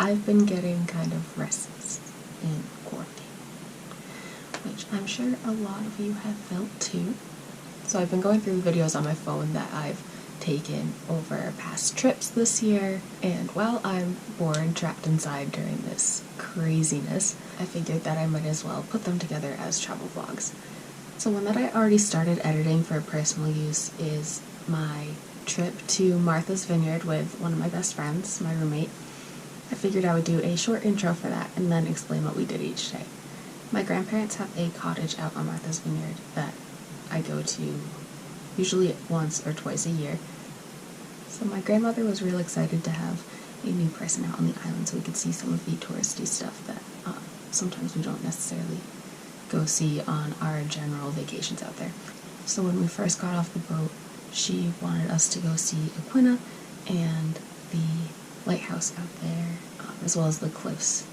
I've been getting kind of restless in quarantine, which I'm sure a lot of you have felt too. So I've been going through videos on my phone that I've taken over past trips this year, and while I'm bored trapped inside during this craziness, I figured that I might as well put them together as travel vlogs. So one that I already started editing for personal use is my trip to Martha's Vineyard with one of my best friends, my roommate. I figured I would do a short intro for that and then explain what we did each day. My grandparents have a cottage out on Martha's Vineyard that I go to usually once or twice a year. So my grandmother was real excited to have a new person out on the island so we could see some of the touristy stuff that sometimes we don't necessarily go see on our general vacations out there. So when we first got off the boat, she wanted us to go see Aquina and the lighthouse out there, as well as the cliffs,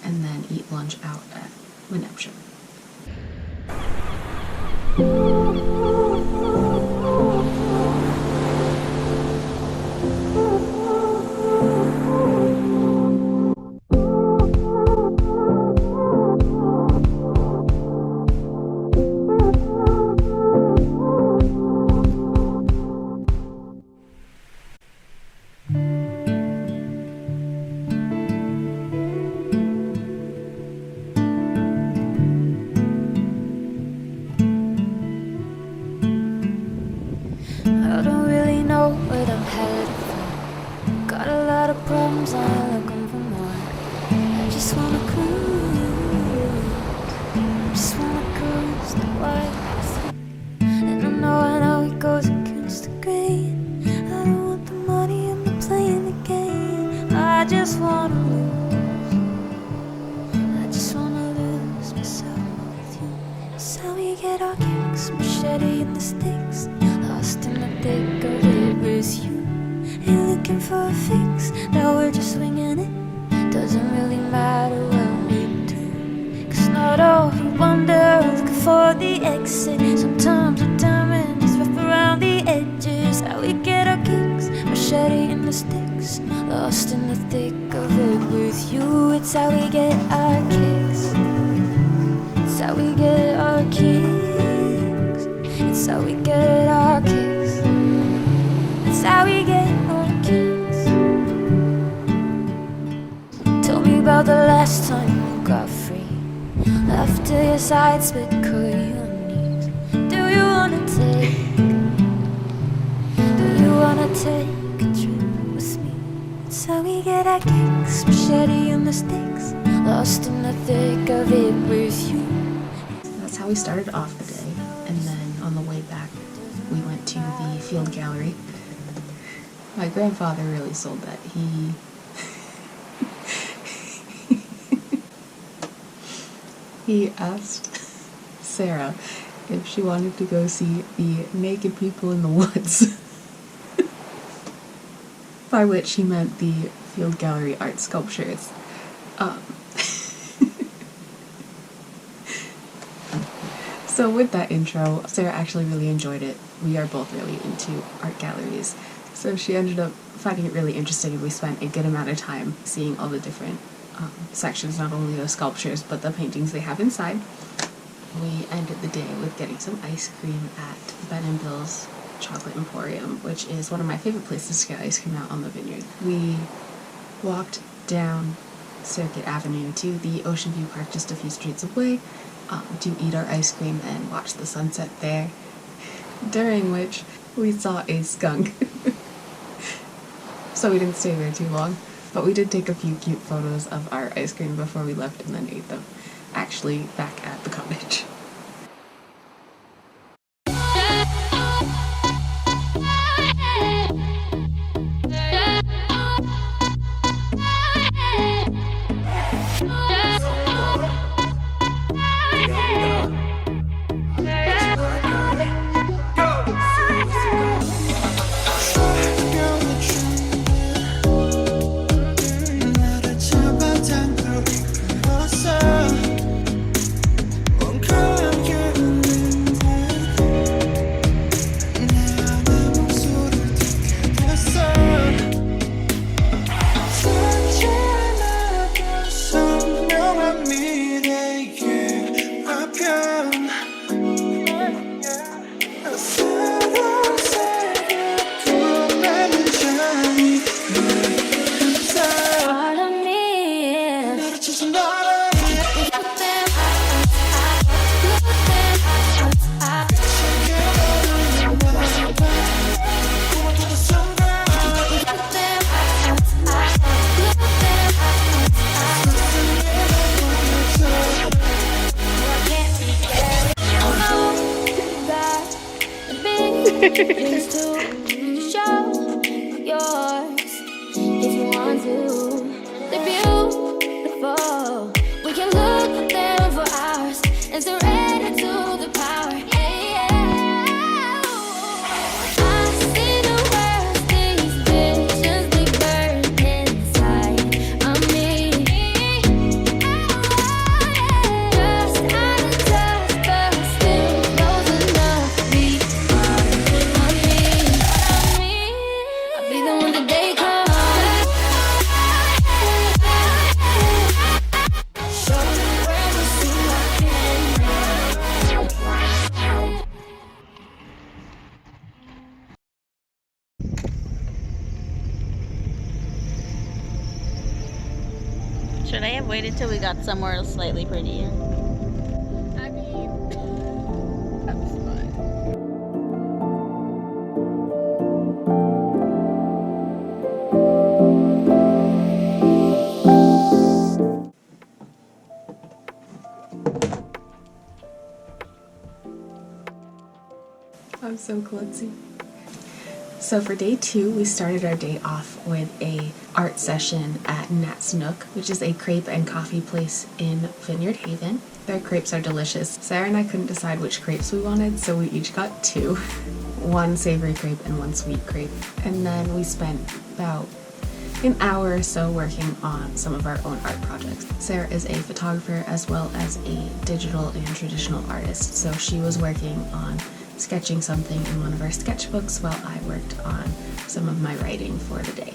and then eat lunch out at Vineyard. I don't really know what I'm headed for. Got a lot of problems, I'm looking for more. I just wanna cruise. I just wanna cruise the white. And I know it goes against the grain. I don't want the money, I'm not playing the game. I just wanna lose. I just wanna lose myself with you. That's how we get our kicks, machete in the sticks. Lost in the thick of it with you. Ain't looking for a fix, now we're just winging it. Doesn't really matter what we do, 'cause not all who wander looking for the exit. Sometimes we're diamond, just rough around the edges. How we get our kicks, machete in the sticks. Lost in the thick of it with you. It's how we get our kicks. It's how we get our kicks. It's how we get our kicks. It's how we get our kicks. Tell me about the last time you got free. Left to your side, spit cut your knees. Do you wanna take? Do you wanna take a trip with me? It's how we get our kicks. Machete in the sticks. Lost in the thick of it with you. That's how we started off the day, and then on the way back we went to the field gallery. My grandfather really sold that. He asked Sara if she wanted to go see the naked people in the woods, by which he meant the field gallery art sculptures. So with that intro, Sara actually really enjoyed it. We are both really into art galleries, so she ended up finding it really interesting, and we spent a good amount of time seeing all the different sections, not only the sculptures, but the paintings they have inside. We ended the day with getting some ice cream at Ben & Bill's Chocolate Emporium, which is one of my favorite places to get ice cream out on the vineyard. We walked down Circuit Avenue to the Ocean View Park just a few streets away, to eat our ice cream and watch the sunset there, during which we saw a skunk. So we didn't stay there too long, but we did take a few cute photos of our ice cream before we left and then ate them, actually back at the cottage. Girl, view. They're beautiful. We can look at them for hours and surrender to the power. Yeah, yeah. I see the world, these visions they burn inside of me. Just out of touch, but still close enough to be part of me. I'll be the one that they call. Should I have waited till we got somewhere slightly prettier? I mean, that's fine. I'm so klutzy. So for day 2, we started our day off with a art session at Nat's Nook, which is a crepe and coffee place in Vineyard Haven. Their crepes are delicious. Sarah and I couldn't decide which crepes we wanted, so we each got 2. One savory crepe and one sweet crepe. And then we spent about an hour or so working on some of our own art projects. Sara is a photographer as well as a digital and traditional artist, so she was working on sketching something in one of our sketchbooks while I worked on some of my writing for the day.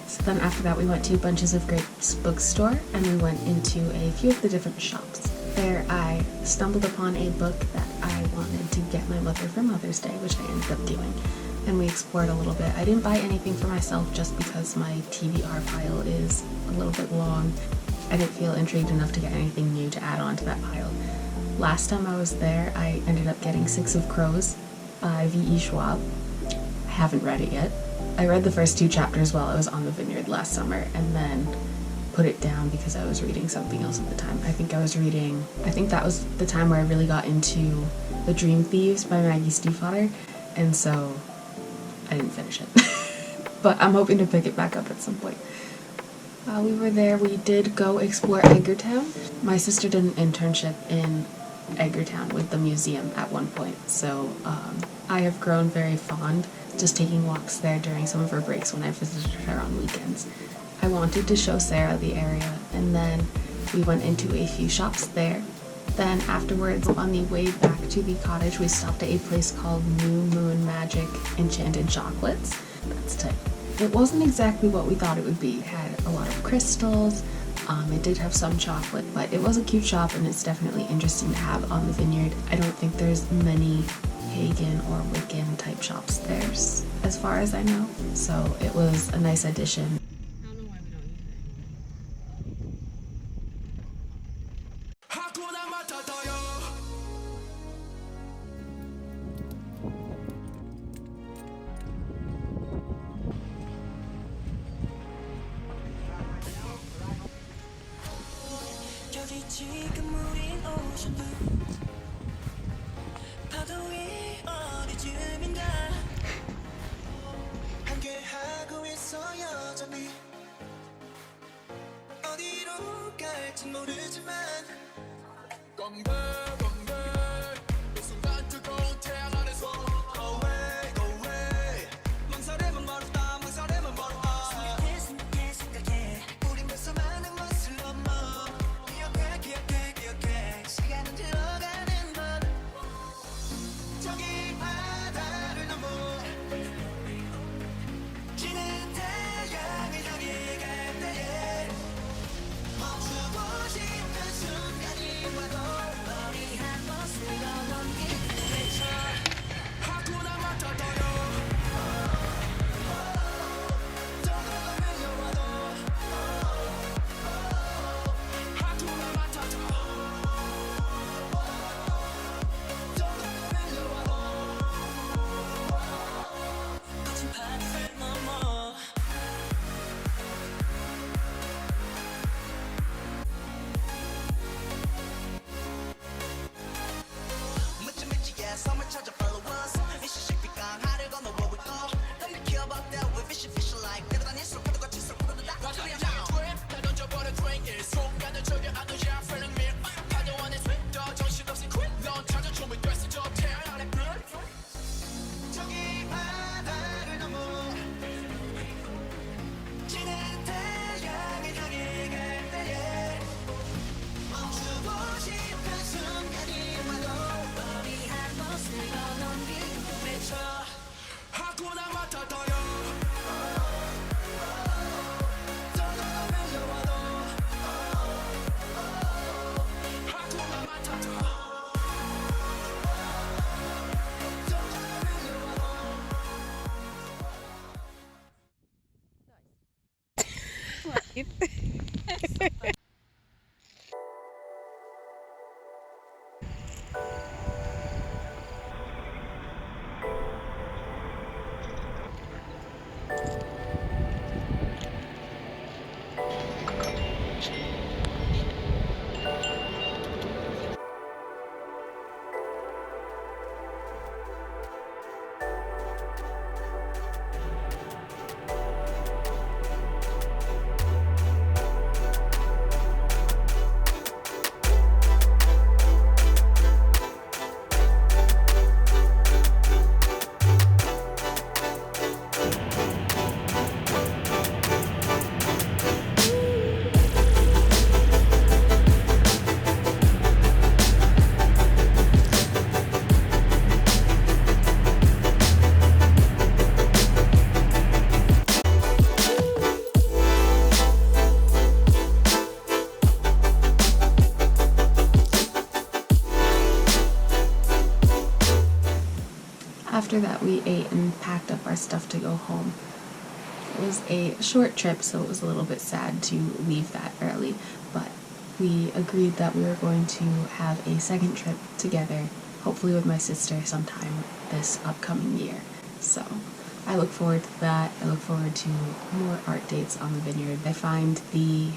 So then after that we went to Bunches of Grapes bookstore and we went into a few of the different shops. There I stumbled upon a book that I wanted to get my mother for Mother's Day, which I ended up doing. And we explored a little bit. I didn't buy anything for myself just because my TBR pile is a little bit long. I didn't feel intrigued enough to get anything new to add on to that pile. Last time I was there, I ended up getting 6 of Crows by V.E. Schwab. I haven't read it yet. I read the first 2 chapters while I was on the Vineyard last summer and then put it down because I was reading something else at the time. I think that was the time where I really got into The Dream Thieves by Maggie Stiefvater, and so I didn't finish it. But I'm hoping to pick it back up at some point. While we were there, we did go explore Edgartown. My sister did an internship in Edgartown with the museum at one point, so I have grown very fond just taking walks there during some of her breaks when I visited her on weekends. I wanted to show Sara the area, and then we went into a few shops there. Then afterwards, on the way back to the cottage, we stopped at a place called New Moon Magic Enchanted Chocolates. That's tight. It wasn't exactly what we thought it would be. It had a lot of crystals, it did have some chocolate, but it was a cute shop and it's definitely interesting to have on the Vineyard. I don't think there's many pagan or Wiccan type shops there, as far as I know, so it was a nice addition. 지금 우린 오션뷰 파도 위 어디쯤인가 함께하고 있어 여전히 어디로 갈진 모르지만 건배 이 순간 뜨거운 태양 아래서 Go away 망설임은 멀었다 숨기게 생각해 우린 벌써 많은 것을 넘어 기억해 시간은 흘러가는 법 저기 바다를 넘어 지는 태양을 향해 갈 때에 멈추고 싶은 순간이 와도 머리 After that, we ate and packed up our stuff to go home. It was a short trip, so it was a little bit sad to leave that early, but we agreed that we were going to have a second trip together, hopefully with my sister sometime this upcoming year. So I look forward to that. I look forward to more art dates on the Vineyard. I find the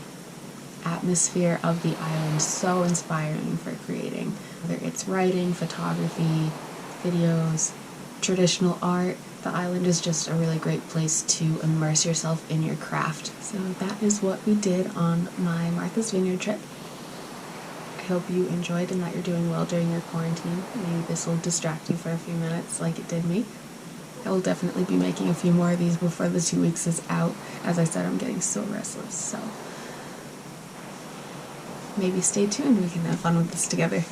atmosphere of the island so inspiring for creating, whether it's writing, photography, videos, traditional art. The island is just a really great place to immerse yourself in your craft. So that is what we did on my Martha's Vineyard trip. I hope you enjoyed and that you're doing well during your quarantine. Maybe this will distract you for a few minutes like it did me. I will definitely be making a few more of these before the 2 weeks is out. As I said, I'm getting so restless, so maybe stay tuned. We can have fun with this together.